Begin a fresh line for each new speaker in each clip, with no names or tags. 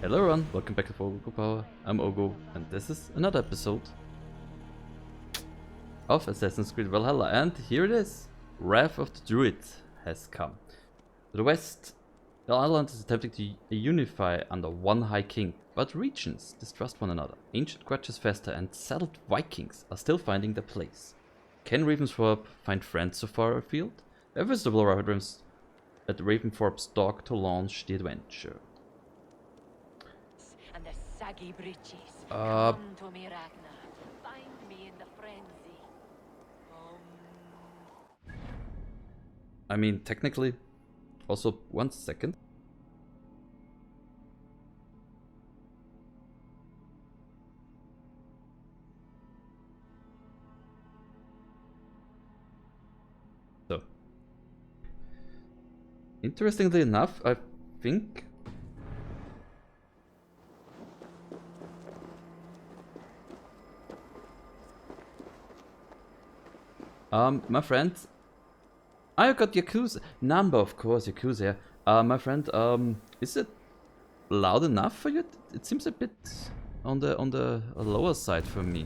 Hello everyone, welcome back to Oghupower. I'm Oghu, and this is another episode of Assassin's Creed Valhalla, and here it is. Wrath of the Druids has come. To the west, the island is attempting to unify under one High King, but regions distrust one another. Ancient grudges fester and settled Vikings are still finding their place. Can Ravensthorpe find friends so far afield? A visible arrives at Ravensthorpe's dock to launch the adventure.
And the saggy breeches.
Uh,
Come to me, Ragnar. Find me in the frenzy.
I mean, technically, also 1 second. So, interestingly enough, I think my friend, I got Yakuza number, of course, Yakuza. My friend, is it loud enough for you? It seems a bit on the lower side for me.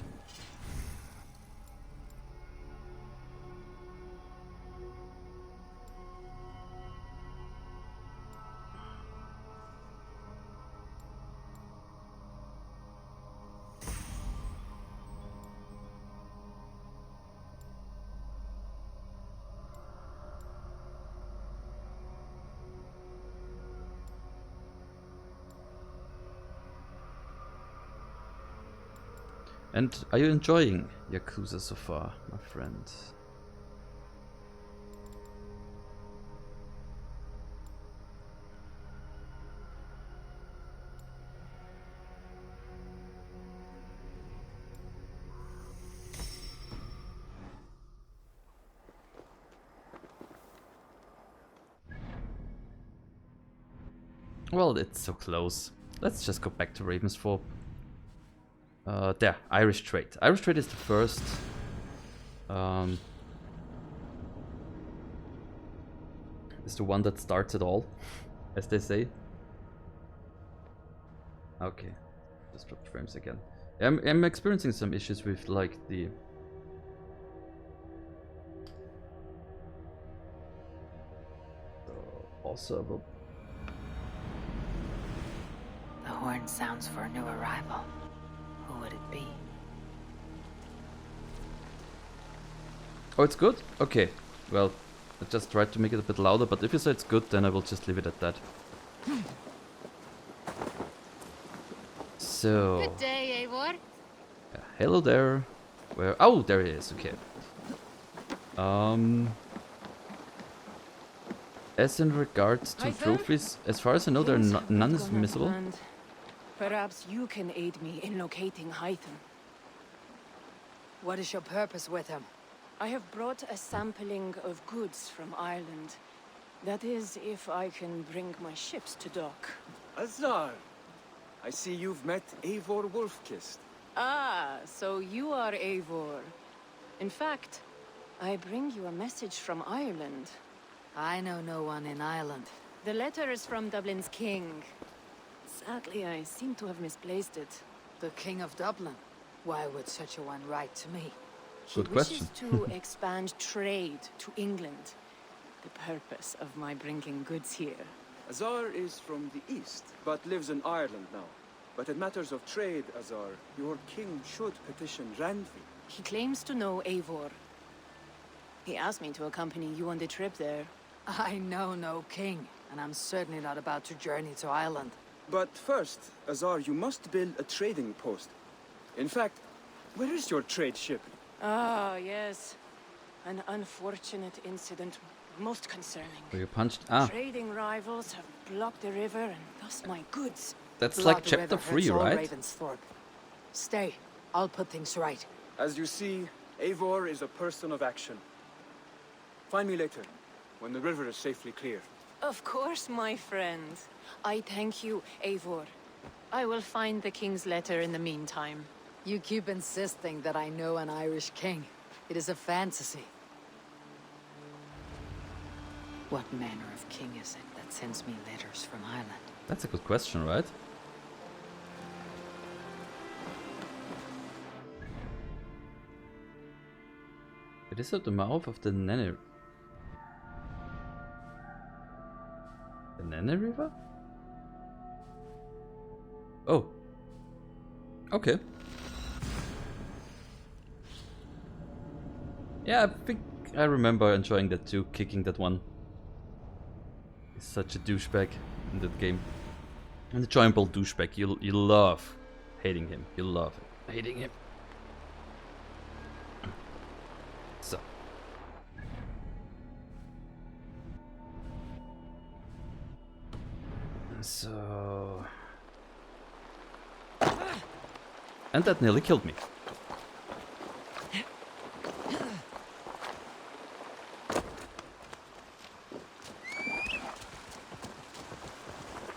And are you enjoying Yakuza so far, my friend? Well, it's so close. Let's just go back to Ravensthorpe. There, Irish trade. Irish trade is the first. Is the one that starts it all, as they say. Okay, just dropped frames again. I'm experiencing some issues with like the. Also,
The horn sounds for a new arrival. Who would it be?
oh, it's good? Okay, well, I just tried to make it a bit louder, but if you say it's good, then I will just leave it at that. So...
Good day, Eivor.
hello there. Where? Oh, there he is, okay. As in regards to trophies, as far as I know, none is missable.
Perhaps you can aid me in locating Hytham.
What is your purpose with him?
I have brought a sampling of goods from Ireland. That is, if I can bring my ships to dock.
Azar! I see you've met Eivor Wolfkist.
Ah, so you are Eivor. In fact, I bring you a message from Ireland.
I know no one in Ireland.
The letter is from Dublin's king. Sadly, I seem to have misplaced it.
The King of Dublin? Why would such a one write to me?
Good
He
question.
wishes to expand trade to England. The purpose of my bringing goods here.
Azar is from the east, but lives in Ireland now. But in matters of trade, Azar, your king should petition Randvi.
He claims to know Eivor. He asked me to accompany you on the trip there.
I know no king, and I'm certainly not about to journey to Ireland.
But first, Azar, you must build a trading post. In fact, where is your trade ship?
Ah, yes. An unfortunate incident, most concerning.
Were you punched? Ah,
Trading rivals have blocked the river and thus my goods.
that's
Blood
like
the
chapter
river
3,
hurts all
right?
Ravensthorpe. Stay. I'll put things right.
As you see, Eivor is a person of action. Find me later, when the river is safely clear.
Of course, my friend. I thank you, Eivor. I will find the king's letter in the meantime.
You keep insisting that I know an Irish king. It is a fantasy. What manner of king is it that sends me letters from Ireland?
That's a good question, right? It is at the mouth of the Nene. The Nene River? Oh. Okay. Yeah, I think I remember enjoying that too, kicking that one. He's such a douchebag in that game. An enjoyable douchebag. You love hating him. You love hating him. So. So. And that nearly killed me.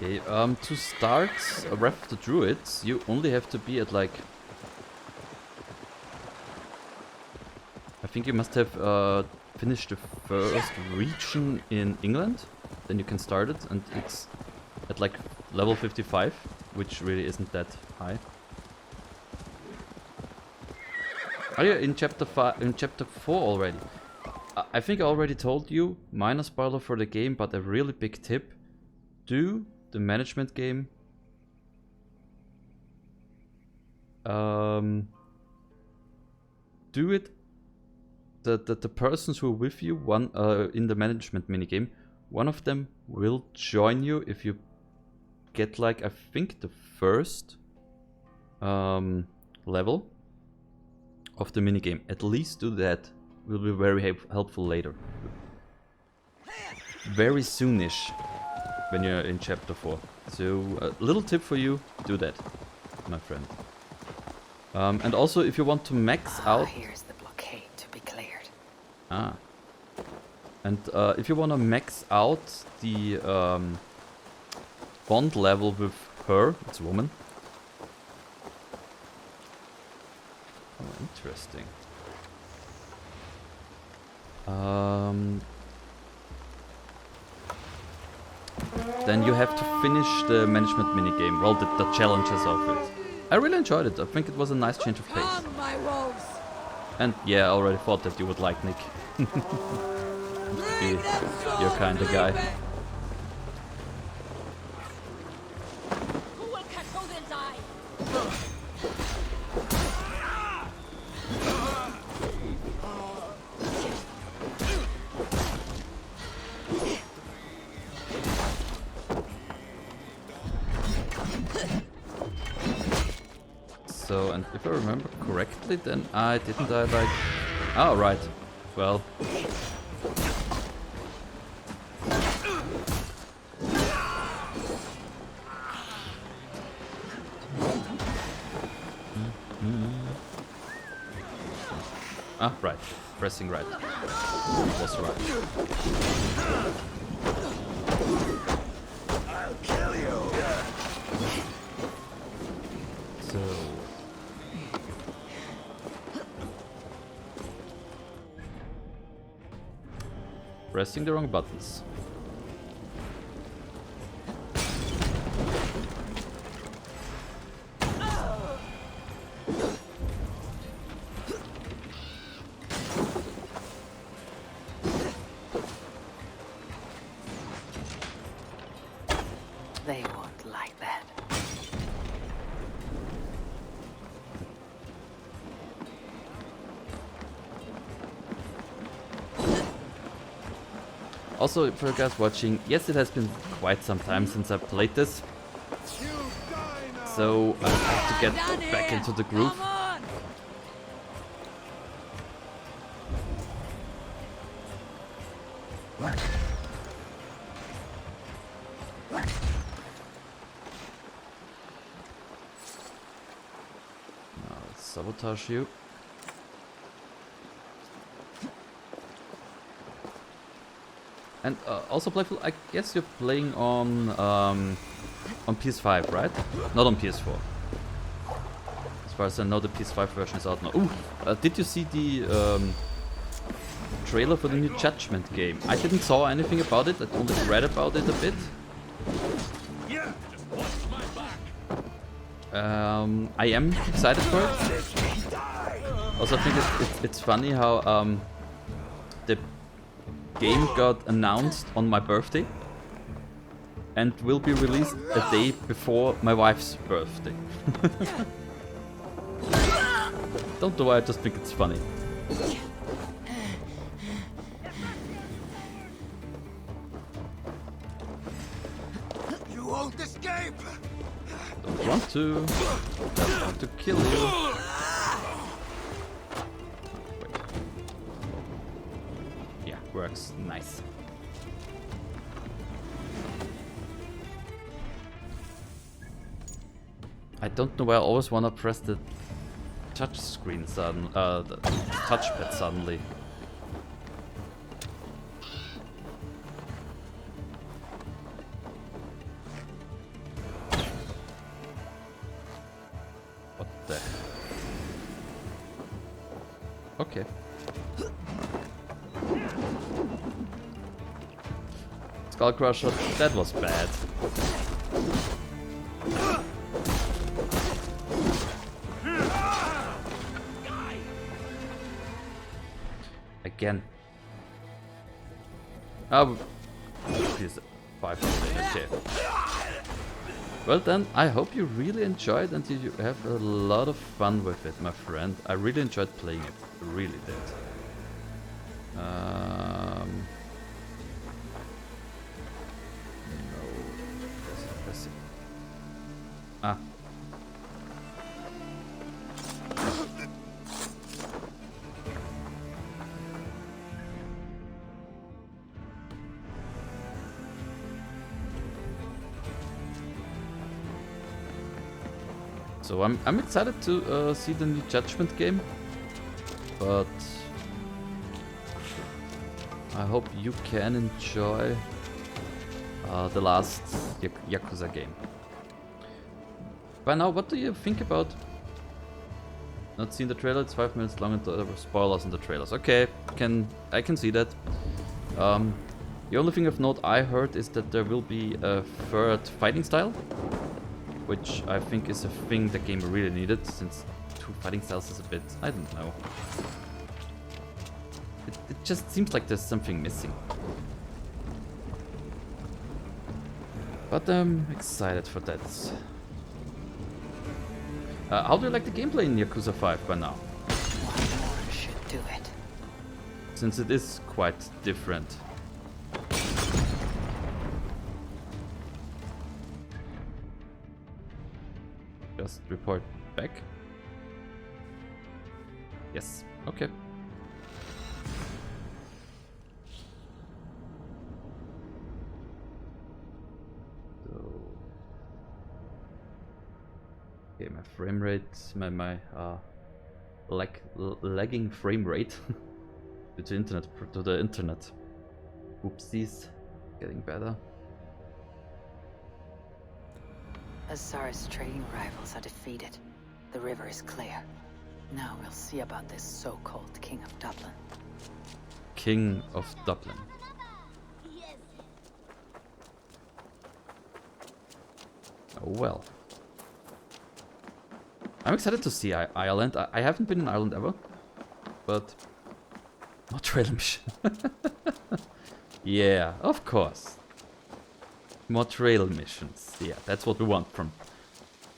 Okay, to start Wrath of the Druids, you only have to be at like... I think you must have finished the first region in England, then you can start it, and it's at like level 55, which really isn't that high. Are you in chapter 4 already? I think I already told you, minor spoiler for the game, but a really big tip. Do the management game. Do it. The persons who are with you in the management minigame, one of them will join you if you get like, I think, the first level of the minigame. At least do that. Will be very helpful later. Very soonish when you're in chapter 4. So a little tip for you, do that, my friend. And also if you want to max out...
Here's the blockade to be cleared.
And if you want to max out the bond level with her, it's a woman. Oh, interesting. Then you have to finish the management minigame, well, the challenges of it. I really enjoyed it. I think it was a nice change of pace. And yeah, I already thought that you would like Nick. You're kind of guy. So, and if I remember correctly, then didn't I like... Oh, right. Well... Ah, right. Pressing right. Was right.
I'll kill you.
So... Pressing the wrong buttons.
They won't like that.
Also, for you guys watching, yes, it has been quite some time since I played this. So I have to get back into the groove. Now let's sabotage you. And also, Playful, I guess you're playing on PS5, right? Not on PS4. As far as I know, the PS5 version is out now. Ooh, did you see the trailer for the new Judgment game? I didn't saw anything about it. I only read about it a bit.
Yeah, just watch my back.
I am excited for it. Also, I think it's funny how the game got announced on my birthday and will be released a day before my wife's birthday. Don't know why, I just think it's funny.
You won't escape!
Don't want to. Don't want to kill you. Wait. Yeah, works. Nice. I don't know why I always want to press the touch screen sudden, the touchpad suddenly. What the? Okay. Skull Crusher, that was bad. Again. Oh, he's 500. Okay. Well then, I hope you really enjoyed and you have a lot of fun with it, my friend. I really enjoyed playing it. I really did. No. Press it. Ah. So I'm excited to see the new Judgment game, but I hope you can enjoy the last Yakuza game. By now, what do you think about not seeing the trailer? It's 5 minutes long and there were spoilers in the trailers. Okay, I can see that. The only thing of note I heard is that there will be a third fighting style, which I think is a thing the game really needed, since 2 fighting styles is a bit, I don't know. It just seems like there's something missing. But I'm excited for that. How do you like the gameplay in Yakuza 5 by now?
One more should do it.
Since it is quite different. Just report back. Yes, okay. So, okay, my frame rate, my lagging frame rate to the internet. Oopsies, getting better.
Azar's trading rivals are defeated. The river is clear. Now we'll see about this so-called King of Dublin.
King of Dublin. Oh well. I'm excited to see Ireland. I haven't been in Ireland ever, but not trail mission. Yeah, of course. More trail missions. Yeah, that's what we want from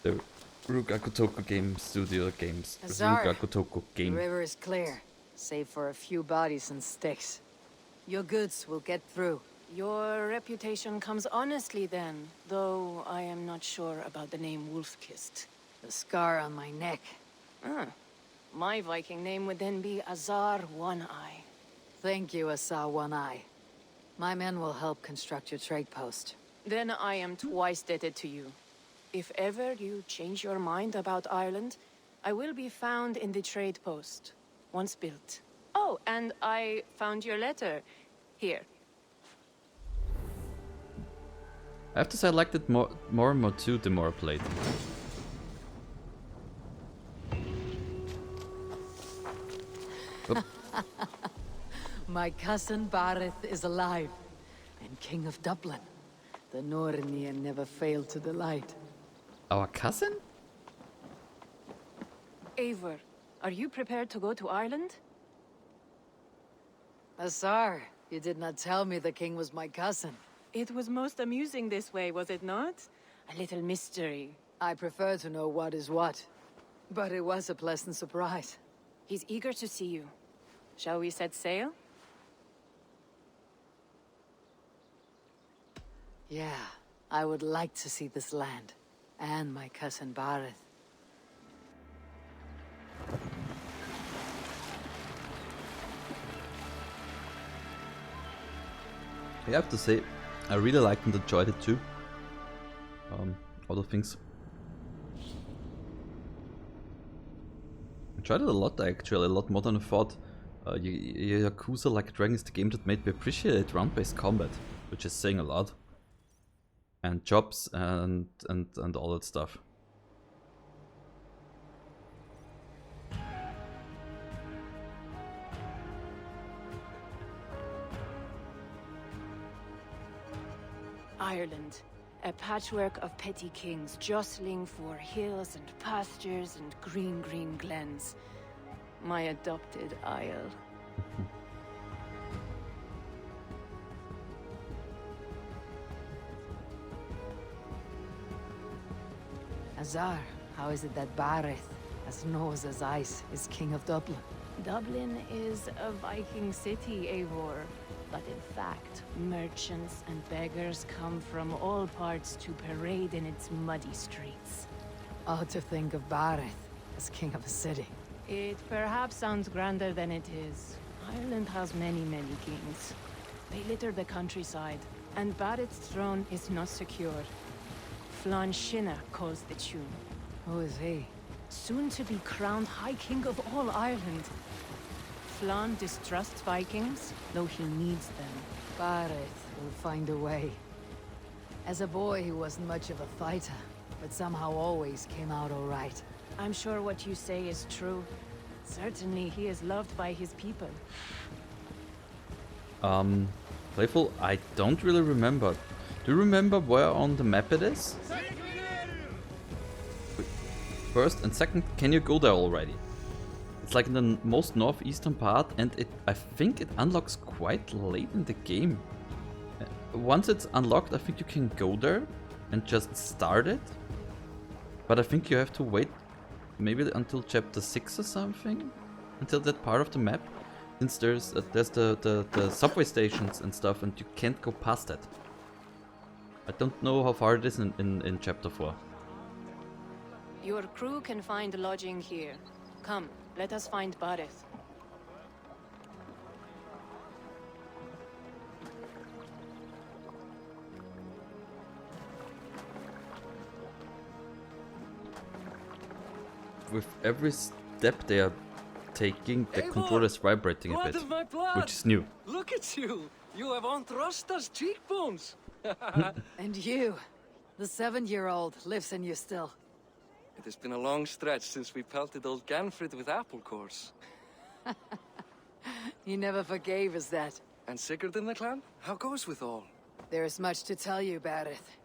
the Oghupower game studio games.
Azar,
Oghupower
the
game.
river is clear, save for a few bodies and sticks. Your goods will get through.
Your reputation comes honestly then, though I am not sure about the name Wolfkist.
The scar on my neck.
Ah, my Viking name would then be Azar One Eye.
Thank you, Asa One Eye. My men will help construct your trade post.
Then I am twice indebted to you. If ever you change your mind about Ireland, I will be found in the trade post, once built. Oh, and I found your letter. Here.
I have to say I liked it more and more too the more I played. Oop.
My cousin Barith is alive, and King of Dublin. The Nornian never failed to delight.
Our cousin?
Eivor, are you prepared to go to Ireland?
Azar, you did not tell me the king was my cousin.
It was most amusing this way, was it not? A little mystery.
I prefer to know what is what. But it was a pleasant surprise.
He's eager to see you. Shall we set sail?
Yeah, I would like to see this land. And my cousin Bareth.
I have to say, I really liked and enjoyed it too. All the things. Enjoyed it a lot actually, a lot more than I thought. Yakuza Like a Dragon is the game that made me appreciate round-based combat, which is saying a lot. And jobs and all that stuff.
Ireland. A patchwork of petty kings jostling for hills and pastures and green glens. My adopted isle.
Azar, how is it that Bareth, as nose as ice, is king of Dublin?
Dublin is a Viking city, Eivor. But in fact, merchants and beggars come from all parts to parade in its muddy streets.
Oh, to think of Bareth as king of a city.
It perhaps sounds grander than it is. Ireland has many kings. They litter the countryside, and Bareth's throne is not secure. Flann Sinna calls the tune.
Who is he?
Soon to be crowned High King of all Ireland. Flann distrusts Vikings, though he needs them.
Bareth will find a way. As a boy, he wasn't much of a fighter, but somehow always came out all right.
I'm sure what you say is true. Certainly, he is loved by his people.
Playful, I don't really remember. Do you remember where on the map it is? First and second, can you go there already? It's like in the most northeastern part, and I think it unlocks quite late in the game. Once it's unlocked, I think you can go there and just start it. But I think you have to wait maybe until chapter 6 or something, until that part of the map. Since there's the subway stations and stuff, and you can't go past that. I don't know how far it is in chapter 4.
Your crew can find lodging here. Come, let us find Bareth.
With every step they are taking, the controller is vibrating a bit, which is new.
Look at you! You have Aunt Rosta's cheekbones!
And you, the 7-year-old, lives in you still.
It has been a long stretch since we pelted old Ganfrid with apple cores.
He never forgave us that.
And Sigurd in the clan? How goes with all?
There is much to tell you, Bareth.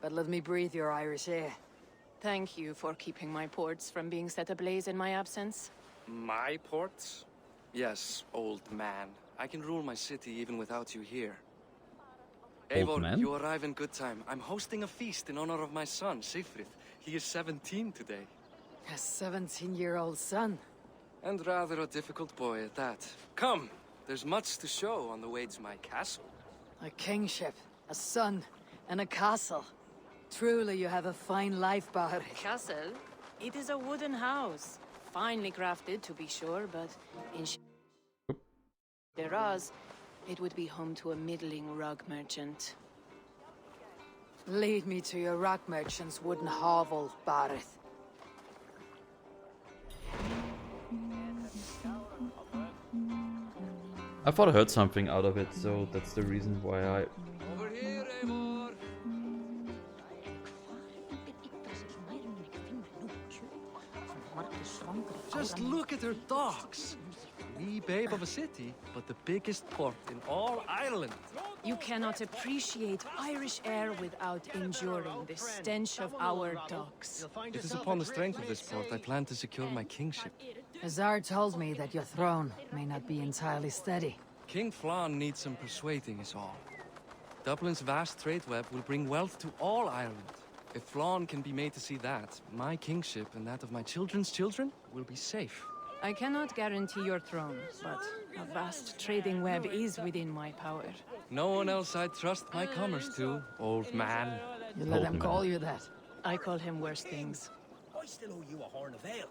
But let me breathe your Irish air.
Thank you for keeping my ports from being set ablaze in my absence.
My ports? Yes, old man. I can rule my city even without you here.
Old
Eivor,
man?
you arrive in good time. I'm hosting a feast in honor of my son, Sigfrid. He is 17 today.
A 17-year-old son.
And rather a difficult boy at that. Come! There's much to show on the way to my castle.
A kingship, a son, and a castle. Truly, you have a fine life, Bareth.
Castle? It is a wooden house. Finely crafted, to be sure, but in Shiraz, it would be home to a middling rug merchant.
Lead me to your rock merchant's wooden hovel, Bareth.
I thought I heard something out of it, so that's the reason why I...
Over here, Eivor! Just look at her docks! Wee babe of a city, but the biggest port in all Ireland.
You cannot appreciate Irish air without enduring the stench of our docks.
It is upon the strength of this port I plan to secure my kingship.
Azar told me that your throne may not be entirely steady.
King Flann needs some persuading is all. Dublin's vast trade web will bring wealth to all Ireland. If Flann can be made to see that, my kingship and that of my children's children will be safe.
I cannot guarantee your throne, but a vast trading web is within my power.
No one else I'd trust my commerce to, old man.
You let
Old
him
man.
call you that.
I call him worse things.
I still owe you a horn of ale.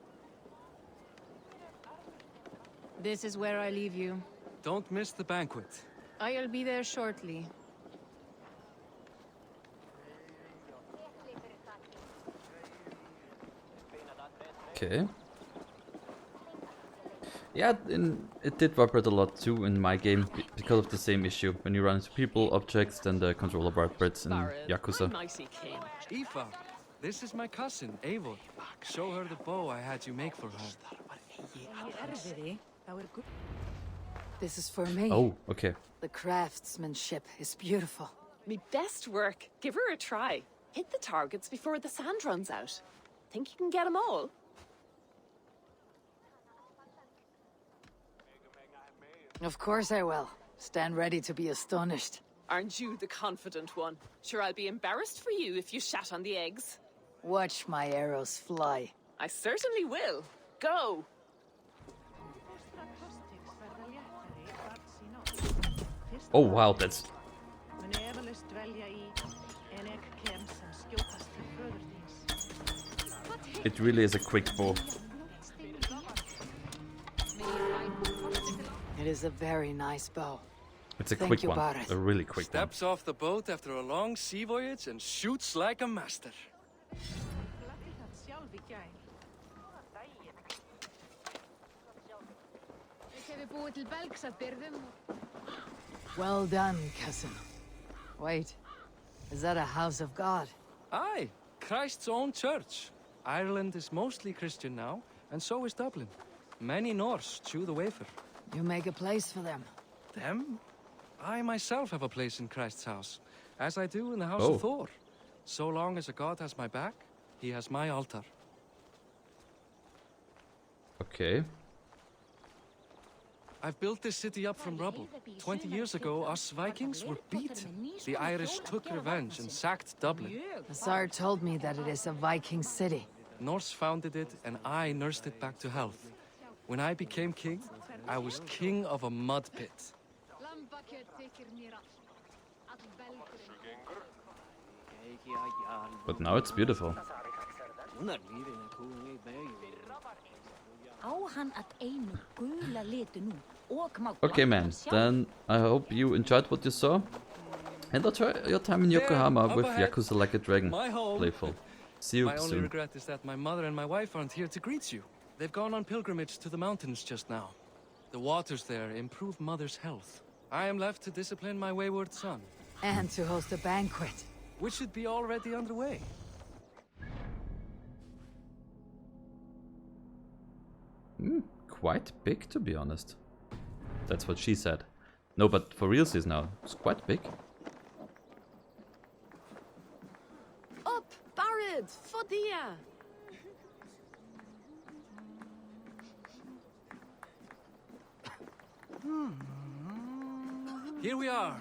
This is where I leave you.
Don't miss the banquet.
I'll be there shortly.
Okay. Yeah, it did vibrate a lot too in my game because of the same issue. When you run into people, objects, then the controller vibrates in Yakuza.
Aoife, this is my cousin, Eivor. Show her the bow I had you make for her.
This is for me.
Oh, okay.
The craftsmanship is beautiful.
Me best work. Give her a try. Hit the targets before the sand runs out. Think you can get them all?
Of course I will. Stand ready to be astonished.
Aren't you the confident one? Sure, I'll be embarrassed for you if you shat on the eggs.
Watch my arrows fly.
I certainly will. Go!
Oh wow, that's... It really is a quick bow.
It is a very nice bow.
It's a
Thank
quick
you,
one.
Barrett.
A really quick one.
Steps off the boat after a long sea voyage and shoots like a master.
Well done, cousin. Wait, is that a house of God?
Aye, Christ's own church. Ireland is mostly Christian now, and so is Dublin. Many Norse chew the wafer.
You make a place for them.
Them? I myself have a place in Christ's house, as I do in the house
Oh.
of Thor. So long as a god has my back, he has my altar.
Okay.
I've built this city up from rubble. 20 years ago, us Vikings were beaten. The Irish took revenge and sacked Dublin.
Asar told me that it is a Viking city.
Norse founded it, and I nursed it back to health. When I became king, I was king of a mud pit.
But now it's beautiful. Okay, man. Then I hope you enjoyed what you saw. And enjoy your time in Yokohama
up
with
ahead.
Yakuza Like a Dragon.
My home.
Playful. See you
My only
soon.
regret is that my mother and my wife aren't here to greet you. They've gone on pilgrimage to the mountains just now. The waters there improve mother's health. I am left to discipline my wayward son,
And to host a banquet.
which should be already underway.
Quite big, to be honest. That's what she said. No, but for realsies now, it's quite big.
Up, Barrett! Fodia!
Here we are.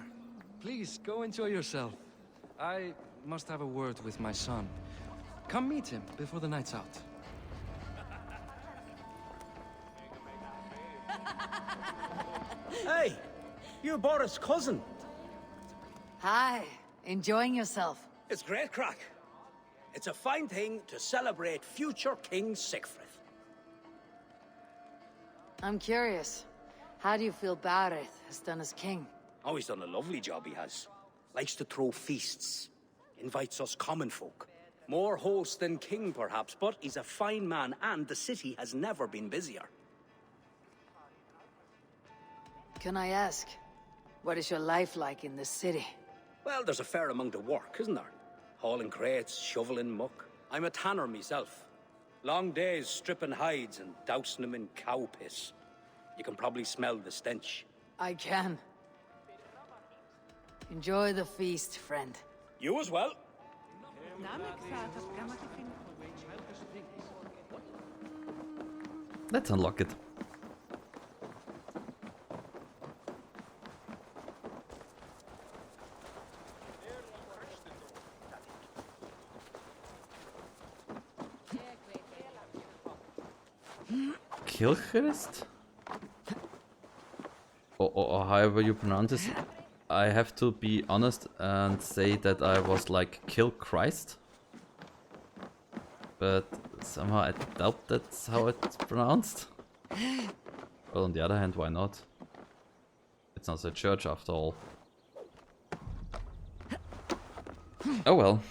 Please, go enjoy yourself. I must have a word with my son. Come meet him before the night's out.
Hey, you're Boris' cousin.
Hi, enjoying yourself.
It's great crack. It's a fine thing to celebrate future King Sigfrid.
I'm curious. How do you feel Barrett has done as king?
Oh, he's done a lovely job, he has. Likes to throw feasts. Invites us common folk. More host than king, perhaps, but he's a fine man, and the city has never been busier.
Can I ask, what is your life like in this city?
Well, there's a fair amount of work, isn't there? Hauling crates, shoveling muck. I'm a tanner myself. Long days stripping hides and dousing them in cow piss. You can probably smell the stench.
I can. Enjoy the feast, friend.
You as well.
Let's unlock it. Kilchrist? Or however you pronounce this. I have to be honest and say that I was like Kill Christ. But somehow I doubt that's how it's pronounced. Well, on the other hand, why not? It's not a church after all. Oh well.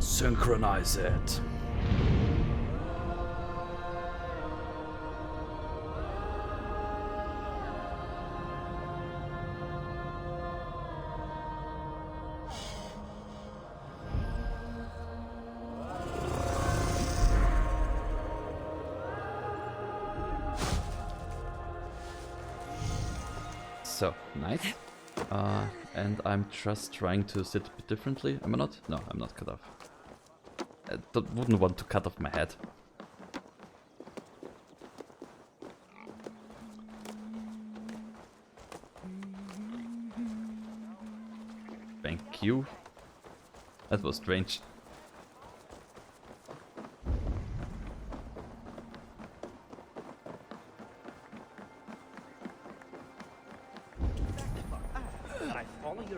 Synchronize it. So, nice. And I'm just trying to sit a bit differently. Am I not? No, I'm not cut off. I wouldn't want to cut off my head. Thank you. That was strange.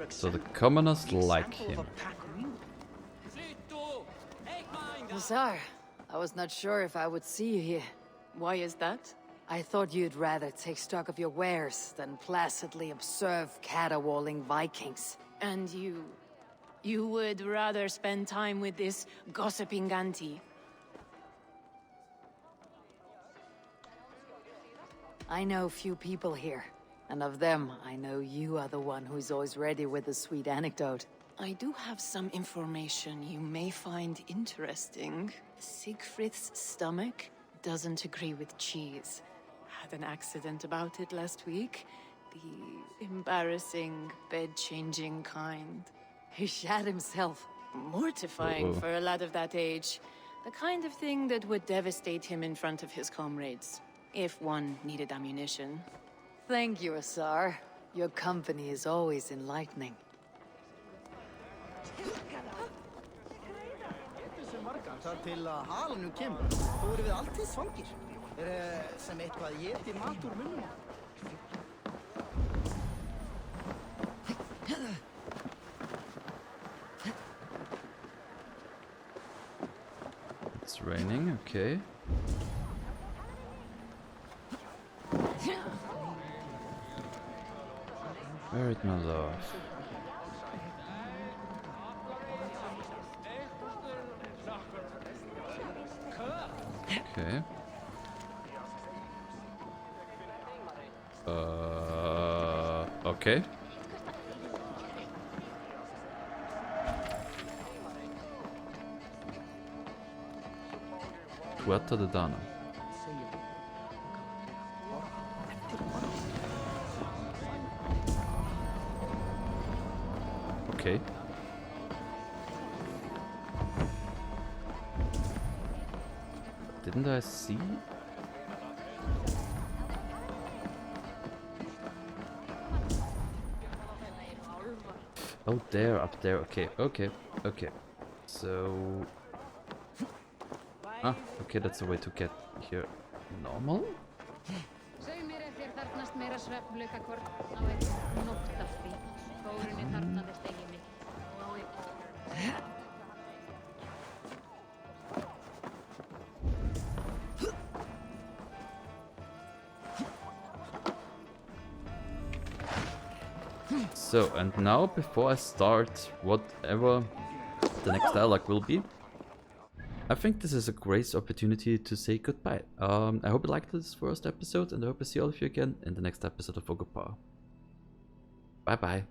So the commoners like him.
Hussar, I was not sure if I would see you here.
Why is that?
I thought you'd rather take stock of your wares than placidly observe caterwauling Vikings.
And you would rather spend time with this gossiping auntie?
I know few people here, and of them, I know you are the one who's always ready with a sweet anecdote.
I do have some information you may find interesting. Siegfried's stomach doesn't agree with cheese. Had an accident about it last week. The embarrassing, bed-changing kind.
He shat himself.
Mortifying for a lad of that age. The kind of thing that would devastate him in front of his comrades, if one needed ammunition.
Thank you, Hussar. Your company is always enlightening.
Þar til að halanum kemur, þá erum við alltið svangir. Sem eitthvað éti mat úr munnum.
It's raining, okay. Buried my love. Okay. Okay. Tuata de Dana. Okay. Didn't I see? Oh, there, up there. Okay, okay, okay. So... Ah, okay, that's the way to get here. Normal? So, and now, before I start whatever the next dialogue will be, I think this is a great opportunity to say goodbye. I hope you liked this first episode, and I hope I see all of you again in the next episode of Oghupower. Bye bye.